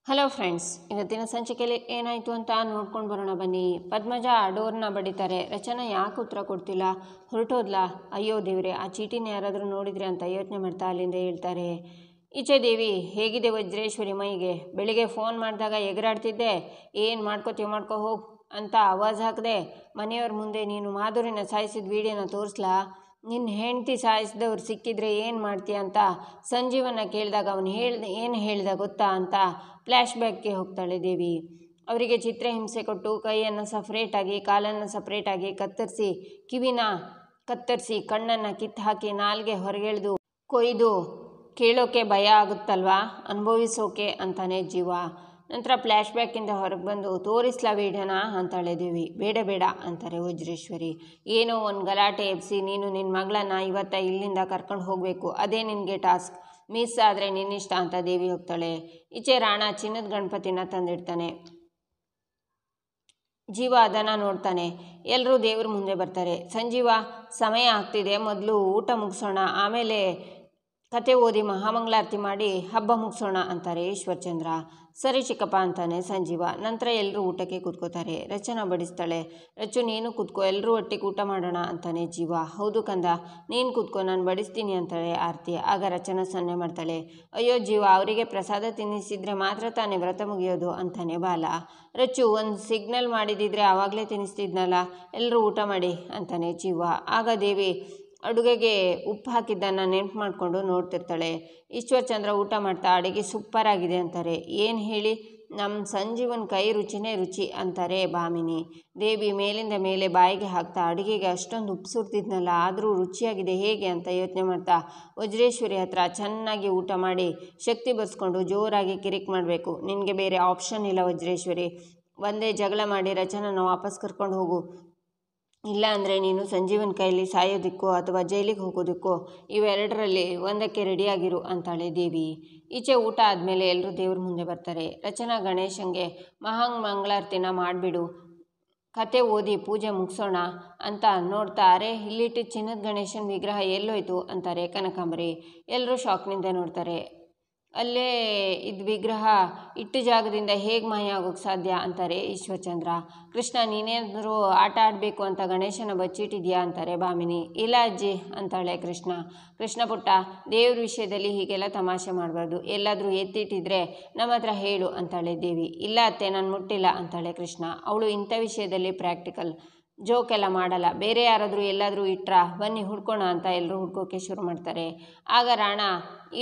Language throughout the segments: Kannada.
ಹಲೋ ಫ್ರೆಂಡ್ಸ್, ಇವತ್ತಿನ ಸಂಚಿಕೆಯಲ್ಲಿ ಏನಾಯಿತು ಅಂತ ನೋಡ್ಕೊಂಡು ಬರೋಣ ಬನ್ನಿ. ಪದ್ಮಜ ಡೋರ್ನ ಬಡಿತಾರೆ. ರಚನಾ ಯಾಕೆ ಉತ್ತರ ಕೊಡ್ತಿಲ್ಲ, ಹೊರಟೋದ್ಲಾ? ಅಯ್ಯೋ ದೇವ್ರೆ, ಆ ಚೀಟಿನ ಯಾರಾದರೂ ನೋಡಿದ್ರೆ ಅಂತ ಯೋಚನೆ ಮಾಡ್ತಾ ಅಲ್ಲಿಂದ ಹೇಳ್ತಾರೆ. ಈಚೆ ದೇವಿ, ಹೇಗಿದೆ ವಜ್ರೇಶ್ವರಿ ಮೈಗೆ? ಬೆಳಿಗ್ಗೆ ಫೋನ್ ಮಾಡಿದಾಗ ಎಗರಾಡ್ತಿದ್ದೆ, ಏನು ಮಾಡ್ಕೋತೀವಿ ಮಾಡ್ಕೋ ಹೋಗು ಅಂತ ಆವಾಜ್ ಹಾಕಿದೆ. ಮನೆಯವ್ರ ಮುಂದೆ ನೀನು ಮಾಧುರಿನ ಸಾಯಿಸಿದ ವಿಡಿಯೋನ ತೋರಿಸ್ಲಾ? ನಿನ್ನ ಹೆಂಡತಿ ಸಾಯಿಸಿದವ್ರು ಸಿಕ್ಕಿದ್ರೆ ಏನು ಮಾಡ್ತೀಯ ಅಂತ ಸಂಜೀವನ ಕೇಳಿದಾಗ ಅವನು ಏನು ಹೇಳ್ದ ಗೊತ್ತಾ ಅಂತ ಫ್ಲ್ಯಾಶ್ ಬ್ಯಾಕ್ಗೆ ಹೋಗ್ತಾಳೆ ದೇವಿ. ಅವರಿಗೆ ಚಿತ್ರಹಿಂಸೆ ಕೊಟ್ಟು ಕೈಯನ್ನು ಸಪ್ರೇಟಾಗಿ, ಕಾಲನ್ನು ಸಪ್ರೇಟಾಗಿ ಕತ್ತರಿಸಿ, ಕಿವಿನ ಕತ್ತರಿಸಿ, ಕಣ್ಣನ್ನು ಕಿತ್ತು ಹಾಕಿ, ನಾಲ್ಗೆ ಹೊರಗೆಳೆದು ಕೊಯ್ದು ಕೇಳೋಕೆ ಭಯ ಆಗುತ್ತಲ್ವಾ, ಅನುಭವಿಸೋಕೆ ಅಂತಾನೆ ಜೀವ. ನಂತರ ಫ್ಲ್ಯಾಶ್ ಬ್ಯಾಕಿಂದ ಹೊರಗೆ ಬಂದು ತೋರಿಸ್ಲಾ ವಿಡಿಯೋನ ಅಂತಾಳೆ ದೇವಿ. ಬೇಡ ಬೇಡ ಅಂತಾರೆ ವಜ್ರೇಶ್ವರಿ. ಏನೋ ಒಂದು ಗಲಾಟೆ ಎಬ್ಸಿ ನೀನು ನಿನ್ನ ಮಗಳನ್ನ ಇವತ್ತ ಇಲ್ಲಿಂದ ಕರ್ಕೊಂಡು ಹೋಗಬೇಕು, ಅದೇ ನಿನಗೆ ಟಾಸ್ಕ್. ಮಿಸ್ ಆದರೆ ನಿನ್ನಿಷ್ಟ ಅಂತ ದೇವಿ ಹೋಗ್ತಾಳೆ. ಈಚೆ ರಾಣ ಚಿನ್ನದ ಗಣಪತಿನ ತಂದಿಡ್ತಾನೆ. ಜೀವ ಅದನ್ನು ನೋಡ್ತಾನೆ. ಎಲ್ಲರೂ ದೇವ್ರ ಮುಂದೆ ಬರ್ತಾರೆ. ಸಂಜೀವ, ಸಮಯ ಆಗ್ತಿದೆ, ಮೊದಲು ಊಟ ಮುಗಿಸೋಣ, ಆಮೇಲೆ ಕತೆ ಓದಿ ಮಹಾಮಂಗಳಾರತಿ ಮಾಡಿ ಹಬ್ಬ ಮುಗಿಸೋಣ ಅಂತಾರೆ ಈಶ್ವರಚಂದ್ರ. ಸರಿ ಚಿಕ್ಕಪ್ಪ ಅಂತಾನೆ ಸಂಜೀವ. ನಂತರ ಎಲ್ಲರೂ ಊಟಕ್ಕೆ ಕೂತ್ಕೋತಾರೆ. ರಚನಾ ಬಡಿಸ್ತಾಳೆ. ರಚ್ಚು, ನೀನು ಕೂತ್ಕೋ, ಎಲ್ಲರೂ ಒಟ್ಟಿಗೆ ಊಟ ಮಾಡೋಣ ಅಂತಾನೆ ಜೀವ. ಹೌದು ಕಂದ, ನೀನು ಕೂತ್ಕೋ, ನಾನು ಬಡಿಸ್ತೀನಿ ಅಂತಾಳೆ ಆರತಿ. ಆಗ ರಚನಾ ಸನ್ನೆ ಮಾಡ್ತಾಳೆ. ಅಯ್ಯೋ ಜೀವ, ಅವರಿಗೆ ಪ್ರಸಾದ ತಿನ್ನಿಸಿದ್ರೆ ಮಾತ್ರ ತಾನೇ ವ್ರತ ಮುಗಿಯೋದು ಅಂತಾನೆ ಬಾಲ. ರಚ್ಚು, ಒಂದು ಸಿಗ್ನಲ್ ಮಾಡಿದಿದ್ರೆ ಆವಾಗಲೇ ತಿನ್ನಿಸ್ತಿದ್ನಲ್ಲ, ಎಲ್ಲರೂ ಊಟ ಮಾಡಿ ಅಂತಾನೆ ಜೀವ. ಆಗ ದೇವಿ ಅಡುಗೆಗೆ ಉಪ್ಪು ಹಾಕಿದ್ದನ್ನು ನೆನಪು ಮಾಡಿಕೊಂಡು ನೋಡ್ತಿರ್ತಾಳೆ. ಈಶ್ವರಚಂದ್ರ ಊಟ ಮಾಡ್ತಾ ಅಡುಗೆ ಸೂಪರ್ ಆಗಿದೆ ಅಂತಾರೆ. ಏನು ಹೇಳಿ, ನಮ್ಮ ಸಂಜೀವನ ಕೈ ರುಚಿನೇ ರುಚಿ ಅಂತಾರೆ ಭಾಮಿನಿ. ದೇವಿ ಮೇಲಿಂದ ಮೇಲೆ ಬಾಯಿಗೆ ಹಾಕ್ತಾ ಅಡುಗೆಗೆ ಅಷ್ಟೊಂದು ಉಪ್ಪು ಸುರ್ತಿದ್ನಲ್ಲ, ಆದರೂ ರುಚಿಯಾಗಿದೆ ಹೇಗೆ ಅಂತ ಯೋಚನೆ ಮಾಡ್ತಾ ವಜ್ರೇಶ್ವರಿ ಹತ್ರ ಚೆನ್ನಾಗಿ ಊಟ ಮಾಡಿ ಶಕ್ತಿ ಬರ್ಸ್ಕೊಂಡು ಜೋರಾಗಿ ಕಿರಿಕ್ ಮಾಡಬೇಕು. ನಿನಗೆ ಬೇರೆ ಆಪ್ಷನ್ ಇಲ್ಲ ವಜ್ರೇಶ್ವರಿ. ಒಂದೇ ಜಗಳ ಮಾಡಿ ರಚನನ ವಾಪಸ್ ಕರ್ಕೊಂಡು ಹೋಗು, ಇಲ್ಲ ಅಂದರೆ ನೀನು ಸಂಜೀವನ ಕೈಯಲ್ಲಿ ಸಾಯೋದಕ್ಕೋ ಅಥವಾ ಜೈಲಿಗೆ ಹೋಗೋದಕ್ಕೋ ಇವೆರಡರಲ್ಲಿ ಒಂದಕ್ಕೆ ರೆಡಿಯಾಗಿರು ಅಂತಾಳೆ ದೇವಿ. ಈಚೆ ಊಟ ಆದಮೇಲೆ ಎಲ್ಲರೂ ದೇವ್ರ ಮುಂದೆ ಬರ್ತಾರೆ. ರಚನಾ ಗಣೇಶಂಗೆ ಮಂಗಳಾರತಿನ ಮಾಡಿಬಿಡು, ಕತೆ ಓದಿ ಪೂಜೆ ಮುಗಿಸೋಣ ಅಂತ ನೋಡ್ತಾ, ಅರೆ ಇಲ್ಲಿಟ್ಟು ಚಿನ್ನದ ಗಣೇಶನ ವಿಗ್ರಹ ಎಲ್ಲೋಯ್ತು ಅಂತಾರೆ ಕನಕಾಂಬರಿ. ಎಲ್ಲರೂ ಶಾಕ್ನಿಂದ ನೋಡ್ತಾರೆ. ಅಲ್ಲೇ ಇದು ವಿಗ್ರಹ ಇಟ್ಟು ಜಾಗದಿಂದ ಹೇಗೆ ಮಾಯ ಆಗೋಕ್ಕೆ ಸಾಧ್ಯ ಅಂತಾರೆ ಈಶ್ವರಚಂದ್ರ. ಕೃಷ್ಣ, ನೀನೇನಾದರೂ ಆಟ ಆಡಬೇಕು ಅಂತ ಗಣೇಶನ ಬಚ್ಚಿಟ್ಟಿದ್ಯಾ ಅಂತಾರೆ ಭಾಮಿನಿ. ಇಲ್ಲ ಅಜ್ಜಿ ಅಂತಾಳೆ ಕೃಷ್ಣ ಪುಟ್ಟ, ದೇವ್ರ ವಿಷಯದಲ್ಲಿ ಹೀಗೆಲ್ಲ ತಮಾಷೆ ಮಾಡಬಾರ್ದು, ಎಲ್ಲಾದರೂ ಎತ್ತಿಟ್ಟಿದ್ರೆ ನಮ್ಮ ಹತ್ರ ಹೇಳು ಅಂತಾಳೆ ದೇವಿ. ಇಲ್ಲ ಅತ್ತೆ, ನಾನು ಮುಟ್ಟಿಲ್ಲ ಅಂತಾಳೆ ಕೃಷ್ಣ. ಅವಳು ಇಂಥ ವಿಷಯದಲ್ಲಿ ಪ್ರಾಕ್ಟಿಕಲ್, ಜೋಕ್ ಎಲ್ಲ ಮಾಡಲ್ಲ. ಬೇರೆ ಯಾರಾದರೂ ಎಲ್ಲಾದರೂ ಇಟ್ರಾ, ಬನ್ನಿ ಹುಡ್ಕೋಣ ಅಂತ ಎಲ್ಲರೂ ಹುಡ್ಕೋಕೆ ಶುರು ಮಾಡ್ತಾರೆ. ಆಗ ರಾಣ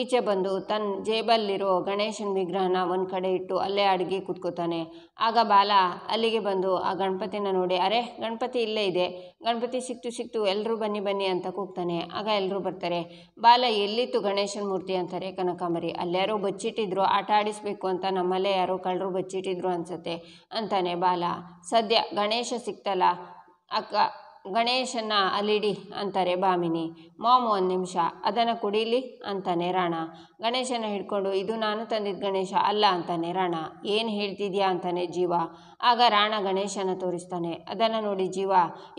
ಈಚೆ ಬಂದು ತನ್ನ ಜೇಬಲ್ಲಿರೋ ಗಣೇಶನ ವಿಗ್ರಹನ ಒಂದು ಕಡೆ ಇಟ್ಟು ಅಲ್ಲೇ ಅಡುಗೆ ಕೂತ್ಕೋತಾನೆ. ಆಗ ಬಾಲ ಅಲ್ಲಿಗೆ ಬಂದು ಆ ಗಣಪತಿನ ನೋಡಿ, ಅರೆ ಗಣಪತಿ ಇಲ್ಲೇ ಇದೆ, ಗಣಪತಿ ಸಿಕ್ತು ಎಲ್ಲರೂ ಬನ್ನಿ ಬನ್ನಿ ಅಂತ ಕೂಗ್ತಾನೆ. ಆಗ ಎಲ್ಲರೂ ಬರ್ತಾರೆ. ಬಾಲ, ಎಲ್ಲಿತ್ತು ಗಣೇಶನ ಮೂರ್ತಿ ಅಂತಾರೆ ಕನಕಾಂಬರಿ. ಅಲ್ಯಾರೋ ಬಚ್ಚಿಟ್ಟಿದ್ರು, ಆಟ ಆಡಿಸ್ಬೇಕು ಅಂತ ನಮ್ಮಲ್ಲೇ ಯಾರೋ ಕಳ್ಳರು ಬಚ್ಚಿಟ್ಟಿದ್ರು ಅನ್ಸತ್ತೆ ಅಂತಾನೆ ಬಾಲ. ಸದ್ಯ ಗಣೇಶ ಸಿಕ್ತಲ್ಲ ಅಕ್ಕ, ಗಣೇಶನ ಅಲ್ಲಿಡಿ ಅಂತಾರೆ ಭಾಮಿನಿ. ಮಾಮ್, ಒಂದು ನಿಮಿಷ, ಅದನ್ನು ಕುಡೀಲಿ ಅಂತಾನೆ ರಾಣ. ಗಣೇಶನ ಹಿಡ್ಕೊಂಡು, ಇದು ನಾನು ತಂದಿದ್ದ ಗಣೇಶ ಅಲ್ಲ ಅಂತಾನೆ ರಾಣ. ಏನು ಹೇಳ್ತಿದ್ಯಾ ಅಂತಾನೆ ಜೀವ. ಆಗ ರಾಣ ಗಣೇಶನ ತೋರಿಸ್ತಾನೆ. ಅದನ್ನು ನೋಡಿ ಜೀವ,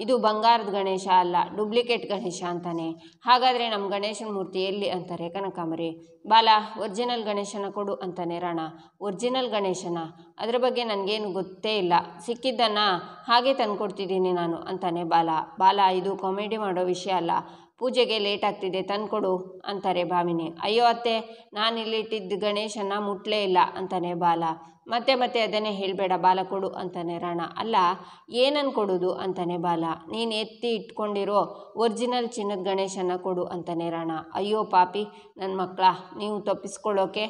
ಇದು ಬಂಗಾರದ ಗಣೇಶ ಅಲ್ಲ, ಡೂಪ್ಲಿಕೇಟ್ ಗಣೇಶ ಅಂತಾನೆ. ಹಾಗಾದರೆ ನಮ್ಮ ಗಣೇಶನ ಮೂರ್ತಿ ಎಲ್ಲಿ ಅಂತಾರೆ ಕನಕಾಂಬರಿ. ಬಾಲ, ಒರಿಜಿನಲ್ ಗಣೇಶನ ಕೊಡು ಅಂತಾನೆ ರಾಣ. ಒರಿಜಿನಲ್ ಗಣೇಶನ? ಅದರ ಬಗ್ಗೆ ನನಗೇನು ಗೊತ್ತೇ ಇಲ್ಲ, ಸಿಕ್ಕಿದ್ದನ್ನು ಹಾಗೆ ತಂದುಕೊಡ್ತಿದ್ದೀನಿ ನಾನು ಅಂತಾನೆ ಬಾಲ. ಇದು ಕಾಮಿಡಿ ಮಾಡೋ ವಿಷಯ ಅಲ್ಲ, ಪೂಜೆಗೆ ಲೇಟ್ ಆಗ್ತಿದೆ, ತಂದ್ಕೊಡು ಅಂತಾರೆ ಭಾಮಿನಿ. ಅಯ್ಯೋ ಅತ್ತೆ, ನಾನು ಇಲ್ಲಿಟ್ಟಿದ್ದ ಗಣೇಶನ ಮುಟ್ಲೇ ಇಲ್ಲ ಅಂತಾನೆ ಬಾಲ. ಮತ್ತೆ ಅದನ್ನೇ ಹೇಳಬೇಡ ಬಾಲ, ಕೊಡು ಅಂತಾನೆ ರಾಣ. ಅಲ್ಲ, ಏನನ್ನು ಕೊಡೋದು ಅಂತಾನೆ ಬಾಲ. ನೀನು ಎತ್ತಿ ಇಟ್ಕೊಂಡಿರೋ ಒರಿಜಿನಲ್ ಚಿನ್ನದ ಗಣೇಶನ ಕೊಡು ಅಂತಾನೆ ರಾಣ. ಅಯ್ಯೋ ಪಾಪಿ ನನ್ನ ಮಕ್ಕಳ, ನೀವು ತಪ್ಪಿಸ್ಕೊಳ್ಳೋಕೆ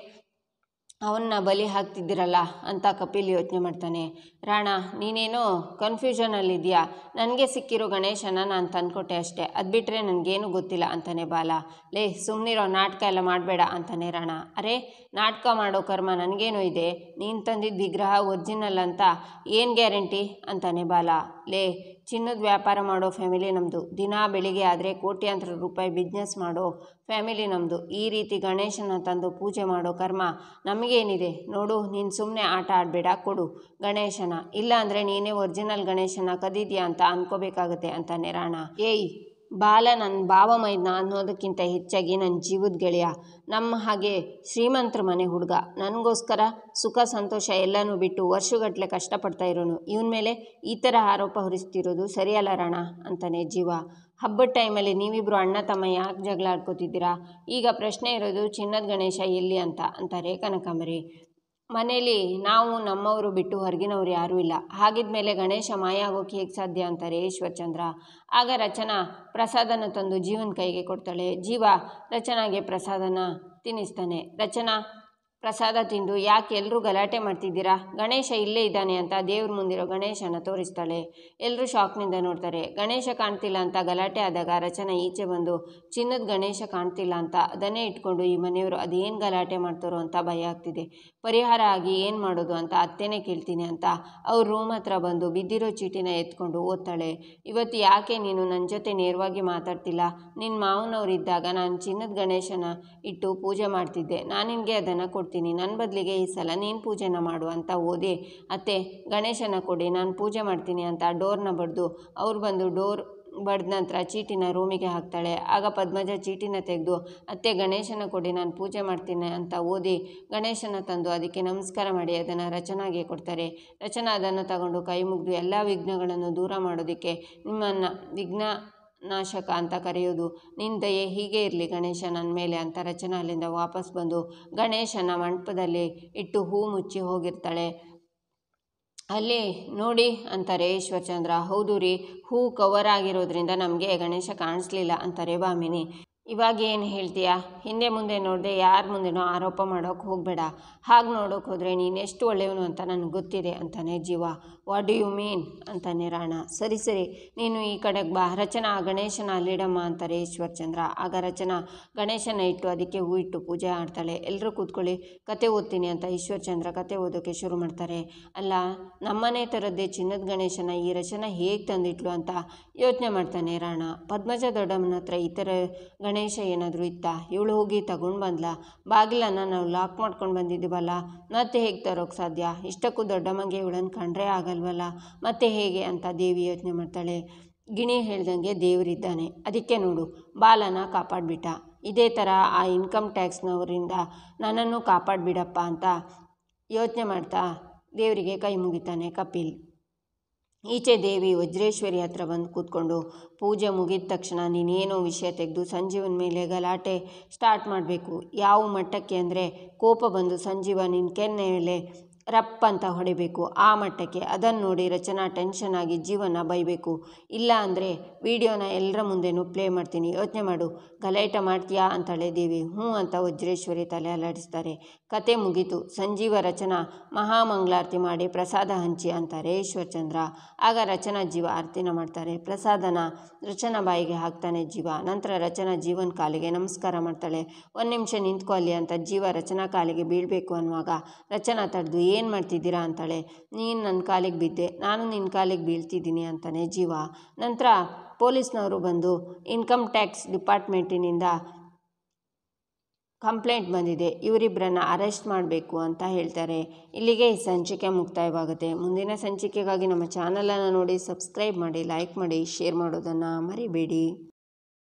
ಅವನ್ನ ಬಲಿ ಹಾಕ್ತಿದ್ದೀರಲ್ಲ ಅಂತ ಕಪಿಲ್ ಯೋಚನೆ ಮಾಡ್ತಾನೆ. ರಾಣ, ನೀನೇನೋ ಕನ್ಫ್ಯೂಷನಲ್ಲಿದೆಯಾ, ನನಗೆ ಸಿಕ್ಕಿರೋ ಗಣೇಶನ ನಾನು ತಂದುಕೊಟ್ಟೆ ಅಷ್ಟೇ, ಅದು ಬಿಟ್ಟರೆ ನನಗೇನು ಗೊತ್ತಿಲ್ಲ ಅಂತಾನೆ ಬಾಲ. ಲೇ ಸುಮ್ಮನಿರೋ, ನಾಟಕ ಎಲ್ಲ ಮಾಡಬೇಡ ಅಂತಾನೆ ರಾಣ. ಅರೆ ನಾಟಕ ಮಾಡೋ ಕರ್ಮ ನನಗೇನೋ ಇದೆ, ನೀನು ತಂದಿದ್ದ ವಿಗ್ರಹ ಒರಿಜಿನಲ್ ಅಂತ ಏನು ಗ್ಯಾರಂಟಿ ಅಂತಾನೆ ಬಾಲ. ಲೇ, ಚಿನ್ನದ ವ್ಯಾಪಾರ ಮಾಡೋ ಫ್ಯಾಮಿಲಿ ನಮ್ಮದು, ದಿನ ಬೆಳಿಗ್ಗೆ ಆದರೆ ಕೋಟ್ಯಾಂತರ ರೂಪಾಯಿ ಬಿಸ್ನೆಸ್ ಮಾಡೋ ಫ್ಯಾಮಿಲಿ ನಮ್ಮದು. ಈ ರೀತಿ ಗಣೇಶನ ತಂದು ಪೂಜೆ ಮಾಡೋ ಕರ್ಮ ನಮಗೇನಿದೆ ನೋಡು, ನೀನು ಸುಮ್ಮನೆ ಆಟ ಆಡಬೇಡ, ಕೊಡು ಗಣೇಶನ, ಇಲ್ಲ ಅಂದರೆ ನೀನೇ ಒರಿಜಿನಲ್ ಗಣೇಶನ ಕದಿದ್ಯಾ ಅಂತ ಅನ್ಕೋಬೇಕಾಗತ್ತೆ ಅಂತಾನೆ ರಾಣ. ಏಯ್, ಬಾಲ ನನ್ನ ಭಾವಮೈದ್ನ ಅನ್ನೋದಕ್ಕಿಂತ ಹೆಚ್ಚಾಗಿ ನನ್ನ ಜೀವದ ಗೆಳೆಯ. ನಮ್ಮ ಹಾಗೆ ಶ್ರೀಮಂತರ ಮನೆ ಹುಡುಗ. ನನಗೋಸ್ಕರ ಸುಖ ಸಂತೋಷ ಎಲ್ಲನೂ ಬಿಟ್ಟು ವರ್ಷಗಟ್ಟಲೆ ಕಷ್ಟಪಡ್ತಾ ಇರೋನು. ಇವನ ಮೇಲೆ ಈ ಥರ ಆರೋಪ ಹೊರಿಸ್ತಿರೋದು ಸರಿಯಲ್ಲ ರಾಣ ಅಂತಾನೆ ಜೀವ. ಹಬ್ಬದ ಟೈಮಲ್ಲಿ ನೀವಿಬ್ಬರು ಅಣ್ಣ ತಮ್ಮ ಯಾಕೆ ಜಗಳ ಆಡ್ಕೋತಿದ್ದೀರಾ? ಈಗ ಪ್ರಶ್ನೆ ಇರೋದು ಚಿನ್ನದ ಗಣೇಶ ಎಲ್ಲಿ ಅಂತಾರೆ ಕನಕಾಂಬರಿ. ಮನೇಲಿ ನಾವು ನಮ್ಮವರು ಬಿಟ್ಟು ಹೊರಗಿನವ್ರು ಯಾರೂ ಇಲ್ಲ. ಹಾಗಿದ್ಮೇಲೆ ಗಣೇಶ ಮಾಯ ಆಗೋಕೆ ಹೇಗೆ ಸಾಧ್ಯ ಅಂತಾರೆ ಈಶ್ವರ್ಚಂದ್ರ. ಆಗ ರಚನಾ ಪ್ರಸಾದನ ತಂದು ಜೀವನ ಕೈಗೆ ಕೊಡ್ತಾಳೆ. ಜೀವ ರಚನಾಗೆ ಪ್ರಸಾದನ ತಿನ್ನಿಸ್ತಾನೆ. ರಚನಾ ಪ್ರಸಾದ ತಿಂದು ಯಾಕೆ ಎಲ್ಲರೂ ಗಲಾಟೆ ಮಾಡ್ತಿದ್ದೀರಾ? ಗಣೇಶ ಇಲ್ಲೇ ಇದ್ದಾನೆ ಅಂತ ದೇವ್ರ ಮುಂದಿರೋ ಗಣೇಶನ ತೋರಿಸ್ತಾಳೆ. ಎಲ್ಲರೂ ಶಾಕ್ನಿಂದ ನೋಡ್ತಾರೆ. ಗಣೇಶ ಕಾಣ್ತಿಲ್ಲ ಅಂತ ಗಲಾಟೆ ಆದಾಗ ರಚನಾ ಈಚೆ ಬಂದು ಚಿನ್ನದ ಗಣೇಶ ಕಾಣ್ತಿಲ್ಲ ಅಂತ ಅದನ್ನೇ ಇಟ್ಕೊಂಡು ಈ ಮನೆಯವರು ಅದೇನು ಗಲಾಟೆ ಮಾಡ್ತಾರೋ ಅಂತ ಭಯ ಆಗ್ತಿದೆ. ಪರಿಹಾರ ಆಗಿ ಏನು ಮಾಡೋದು ಅಂತ ಅತ್ತೆನೇ ಕೇಳ್ತೀನಿ ಅಂತ ಅವ್ರ ರೂಮ್ ಹತ್ರ ಬಂದು ಬಿದ್ದಿರೋ ಚೀಟಿನ ಎತ್ಕೊಂಡು ಓದ್ತಾಳೆ. ಇವತ್ತು ಯಾಕೆ ನೀನು ನನ್ನ ಜೊತೆ ನೇರವಾಗಿ ಮಾತಾಡ್ತಿಲ್ಲ? ನಿನ್ನ ಮಾವನವ್ರು ಇದ್ದಾಗ ನಾನು ಚಿನ್ನದ ಗಣೇಶನ ಇಟ್ಟು ಪೂಜೆ ಮಾಡ್ತಿದ್ದೆ. ನಾನು ನಿನಗೆ ಅದನ್ನು ಕೊಡ್ತೀನಿ. ನನ್ನ ಬದಲಿಗೆ ಈ ಸಲ ನೀನು ಪೂಜೆನ ಮಾಡು ಅಂತ ಓದಿ ಅತ್ತೆ ಗಣೇಶನ ಕೊಡಿ ನಾನು ಪೂಜೆ ಮಾಡ್ತೀನಿ ಅಂತ ಡೋರ್ನ ಬಡ್ದು ಅವ್ರು ಬಂದು ಡೋರ್ ಬಡ್ದ ನಂತರ ಚೀಟಿನ ರೂಮಿಗೆ ಹಾಕ್ತಾಳೆ. ಆಗ ಪದ್ಮಜ ಚೀಟಿನ ತೆಗೆದು ಅತ್ತೆ ಗಣೇಶನ ಕೊಡಿ ನಾನು ಪೂಜೆ ಮಾಡ್ತೀನಿ ಅಂತ ಓದಿ ಗಣೇಶನ ತಂದು ಅದಕ್ಕೆ ನಮಸ್ಕಾರ ಮಾಡಿ ಅದನ್ನು ರಚನಾಗೆ ಕೊಡ್ತಾರೆ. ರಚನಾ ಅದನ್ನು ತಗೊಂಡು ಕೈ ಮುಗಿದು ಎಲ್ಲ ವಿಘ್ನಗಳನ್ನು ದೂರ ಮಾಡೋದಕ್ಕೆ ನಿಮ್ಮನ್ನು ವಿಘ್ನನಾಶಕ ಅಂತ ಕರೆಯೋದು. ನಿನ್ನ ದಯೆ ಹೀಗೆ ಇರಲಿ ಗಣೇಶ ನನ್ನ ಮೇಲೆ ಅಂತ ರಚನಾ ಅಲ್ಲಿಂದ ವಾಪಸ್ ಬಂದು ಗಣೇಶನ ಮಂಟಪದಲ್ಲಿ ಇಟ್ಟು ಹೂ ಮುಚ್ಚಿ ಹೋಗಿರ್ತಾಳೆ. ಅಲ್ಲಿ ನೋಡಿ ಅಂತಾರೆ ಈಶ್ವರ್ಚಂದ್ರ. ಹೌದು ರೀ, ಹೂ ಕವರ್ ಆಗಿರೋದ್ರಿಂದ ನಮಗೆ ಗಣೇಶ ಕಾಣಿಸ್ಲಿಲ್ಲ ಅಂತಾರೆ ಭಾಮಿನಿ. ಇವಾಗ ಏನು ಹೇಳ್ತೀಯಾ? ಹಿಂದೆ ಮುಂದೆ ನೋಡದೆ ಯಾರ ಮುಂದೆನೋ ಆರೋಪ ಮಾಡೋಕೆ ಹೋಗಬೇಡ. ಹಾಗೆ ನೋಡೋಕೆ ಹೋದರೆ ನೀನು ಎಷ್ಟು ಒಳ್ಳೆಯವನು ಅಂತ ನನಗೆ ಗೊತ್ತಿದೆ ಅಂತಾನೆ ಜೀವ. ವಾಟ್ ಡು ಯು ಮೀನ್ ಅಂತಾನೆ ರಾಣ. ಸರಿ ನೀನು ಈ ಕಡೆಗೆ ಬಾ, ರಚನಾ ಗಣೇಶನ ಅಲ್ಲಿಡಮ್ಮ ಅಂತಾರೆ ಈಶ್ವರ್ಚಂದ್ರ. ಆಗ ರಚನಾ ಗಣೇಶನ ಇಟ್ಟು ಅದಕ್ಕೆ ಹೂ ಇಟ್ಟು ಪೂಜೆ ಮಾಡ್ತಾಳೆ. ಎಲ್ಲರೂ ಕೂತ್ಕೊಳ್ಳಿ ಕತೆ ಓದ್ತೀನಿ ಅಂತ ಈಶ್ವರ್ಚಂದ್ರ ಕತೆ ಓದೋಕ್ಕೆ ಶುರು ಮಾಡ್ತಾರೆ. ಅಲ್ಲ, ನಮ್ಮನೆ ಥರದ್ದೇ ಚಿನ್ನದ ಗಣೇಶನ ಈ ರಚನಾ ಹೇಗೆ ತಂದಿಟ್ಲು ಅಂತ ಯೋಚನೆ ಮಾಡ್ತಾನೆ ರಾಣ. ಪದ್ಮಜ ದೊಡ್ಡಮ್ಮನ ಹತ್ರ ಈ ಥರ ಗಣೇಶ ಏನಾದರೂ ಇತ್ತಾ? ಇವಳು ಹೋಗಿ ತಗೊಂಡು ಬಂದ್ಲಾ? ಬಾಗಿಲನ್ನು ನಾವು ಲಾಕ್ ಮಾಡ್ಕೊಂಡು ಬಂದಿದ್ದೀವಲ್ಲ, ಮತ್ತೆ ಹೇಗೆ ತರೋಕ್ಕೆ ಸಾಧ್ಯ? ಇಷ್ಟಕ್ಕೂ ದೊಡ್ಡಮ್ಮಗೆ ಇವಳನ್ನು ಕಂಡ್ರೆ ಆಗಲ್ವಲ್ಲ, ಮತ್ತೆ ಹೇಗೆ ಅಂತ ದೇವಿ ಯೋಚನೆ ಮಾಡ್ತಾಳೆ. ಗಿಣಿ ಹೇಳ್ದಂಗೆ ದೇವರಿದ್ದಾನೆ, ಅದಕ್ಕೆ ನೋಡು ಬಾಲನ ಕಾಪಾಡಿಬಿಟ್ಟ. ಇದೇ ಥರ ಆ ಇನ್ಕಮ್ ಟ್ಯಾಕ್ಸ್ನವರಿಂದ ನನ್ನನ್ನು ಕಾಪಾಡಿಬಿಡಪ್ಪ ಅಂತ ಯೋಚನೆ ಮಾಡ್ತಾ ದೇವರಿಗೆ ಕೈ ಮುಗಿತಾನೆ ಕಪಿಲ್. ಈಚೆ ದೇವಿ ವಜ್ರೇಶ್ವರಿ ಹತ್ರ ಬಂದು ಕೂತ್ಕೊಂಡು ಪೂಜೆ ಮುಗಿದ ತಕ್ಷಣ ನೀನೇನೋ ವಿಷಯ ತೆಗೆದು ಸಂಜೀವನ ಮೇಲೆ ಗಲಾಟೆ ಸ್ಟಾರ್ಟ್ ಮಾಡಬೇಕು. ಯಾವ ಮಟ್ಟಕ್ಕೆ ಅಂದರೆ ಕೋಪ ಬಂದು ಸಂಜೀವ ನಿನ್ನ ಕೆನ್ನೆ ಮೇಲೆ ರಪ್ ಅಂತ ಹೊಡಿಬೇಕು, ಆ ಮಟ್ಟಕ್ಕೆ. ಅದನ್ನು ನೋಡಿ ರಚನಾ ಟೆನ್ಷನ್ ಆಗಿ ಜೀವನ ಬೈಬೇಕು. ಇಲ್ಲ ಅಂದರೆ ವಿಡಿಯೋನ ಎಲ್ಲರ ಮುಂದೆನೂ ಪ್ಲೇ ಮಾಡ್ತೀನಿ, ಯೋಚನೆ ಮಾಡು. ಗಲಾಟೆ ಮಾಡ್ತೀಯಾ ಅಂತಾಳೆ ದೇವಿ. ಹ್ಞೂ ಅಂತ ವಜ್ರೇಶ್ವರಿ ತಲೆ ಅಲ್ಲಾಡಿಸ್ತಾರೆ. ಕತೆ ಮುಗೀತು. ಸಂಜೀವ ರಚನಾ ಮಹಾಮಂಗಳಾರತಿ ಮಾಡಿ ಪ್ರಸಾದ ಹಂಚಿ ಅಂತಾರೆ ಈಶ್ವರ್ಚಂದ್ರ. ಆಗ ರಚನಾ ಜೀವ ಆರತಿನ ಮಾಡ್ತಾರೆ. ಪ್ರಸಾದನ ರಚನಾ ಬಾಯಿಗೆ ಹಾಕ್ತಾನೆ ಜೀವ. ನಂತರ ರಚನಾ ಜೀವನ ಕಾಲಿಗೆ ನಮಸ್ಕಾರ ಮಾಡ್ತಾಳೆ. ಒಂದು ನಿಮಿಷ ನಿಂತ್ಕೊ ಅಲ್ಲಿ ಅಂತ ಜೀವ ರಚನಾ ಕಾಲಿಗೆ ಬೀಳಬೇಕು ಅನ್ನುವಾಗ ರಚನಾ ತಡೆದು ಏನು ಮಾಡ್ತಿದ್ದೀರಾ ಅಂತಾಳೆ. ನೀನು ನನ್ನ ಕಾಲಿಗೆ ಬಿದ್ದೆ, ನಾನು ನಿನ್ನ ಕಾಲಿಗೆ ಬೀಳ್ತಿದ್ದೀನಿ ಅಂತಾನೆ ಜೀವ. ನಂತರ ಪೊಲೀಸ್ನವರು ಬಂದು ಇನ್ಕಮ್ ಟ್ಯಾಕ್ಸ್ ಡಿಪಾರ್ಟ್ಮೆಂಟಿನಿಂದ ಕಂಪ್ಲೇಂಟ್ ಬಂದಿದೆ, ಇವರಿಬ್ಬರನ್ನ ಅರೆಸ್ಟ್ ಮಾಡಬೇಕು ಅಂತ ಹೇಳ್ತಾರೆ. ಇಲ್ಲಿಗೆ ಈ ಸಂಚಿಕೆ ಮುಕ್ತಾಯವಾಗುತ್ತೆ. ಮುಂದಿನ ಸಂಚಿಕೆಗಾಗಿ ನಮ್ಮ ಚಾನಲನ್ನು ನೋಡಿ ಸಬ್ಸ್ಕ್ರೈಬ್ ಮಾಡಿ, ಲೈಕ್ ಮಾಡಿ, ಶೇರ್ ಮಾಡೋದನ್ನು ಮರಿಬೇಡಿ.